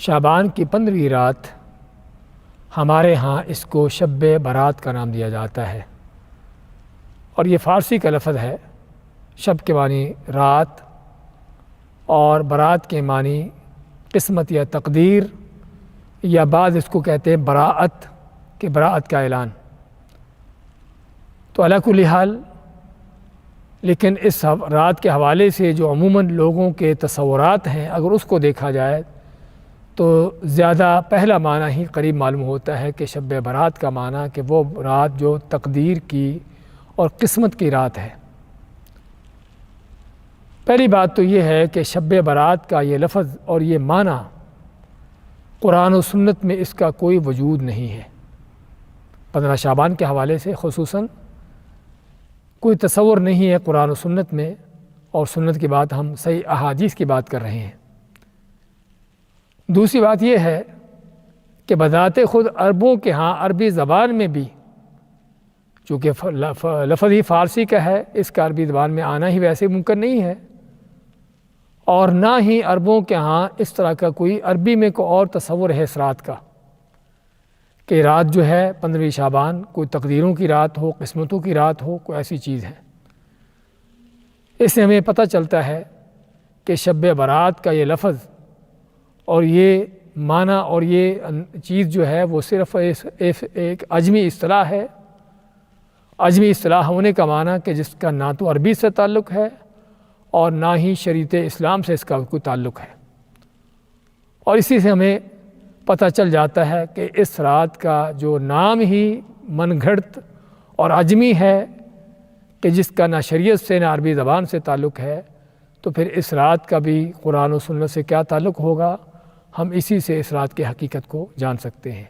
شعبان کی 15ویں رات ہمارے ہاں اس کو شب برات کا نام دیا جاتا ہے، اور یہ فارسی کا لفظ ہے۔ شب کے معنی رات اور برات کے معنی قسمت یا تقدیر، یا بعض اس کو کہتے ہیں براءت، کہ براءت کا اعلان۔ تو علی کل حال لیکن اس رات کے حوالے سے جو عموماً لوگوں کے تصورات ہیں، اگر اس کو دیکھا جائے تو زیادہ پہلا معنی ہی قریب معلوم ہوتا ہے کہ شب برات کا معنی کہ وہ رات جو تقدیر کی اور قسمت کی رات ہے۔ پہلی بات تو یہ ہے کہ شب برات کا یہ لفظ اور یہ معنی قرآن و سنت میں اس کا کوئی وجود نہیں ہے۔ 15 شعبان کے حوالے سے خصوصاً کوئی تصور نہیں ہے قرآن و سنت میں، اور سنت کی بات ہم صحیح احادیث کی بات کر رہے ہیں۔ دوسری بات یہ ہے کہ بذات خود عربوں کے ہاں عربی زبان میں بھی، چونکہ لفظ ہی فارسی کا ہے، اس کا عربی زبان میں آنا ہی ویسے ممکن نہیں ہے، اور نہ ہی عربوں کے ہاں اس طرح کا کوئی عربی میں کوئی اور تصور ہے اس رات کا، کہ رات جو ہے 15ویں شعبان کوئی تقدیروں کی رات ہو، قسمتوں کی رات ہو، کوئی ایسی چیز ہے۔ اس سے ہمیں پتہ چلتا ہے کہ شب برات کا یہ لفظ اور یہ معنی اور یہ چیز جو ہے وہ صرف ایک عجمی اصطلاح ہے۔ عجمی اصطلاح ہونے کا معنی کہ جس کا نہ تو عربی سے تعلق ہے اور نہ ہی شریعت اسلام سے اس کا کوئی تعلق ہے، اور اسی سے ہمیں پتہ چل جاتا ہے کہ اس رات کا جو نام ہی من گھڑت اور عجمی ہے، کہ جس کا نہ شریعت سے نہ عربی زبان سے تعلق ہے، تو پھر اس رات کا بھی قرآن و سنت سے کیا تعلق ہوگا؟ ہم اسی سے اس رات کی حقیقت کو جان سکتے ہیں۔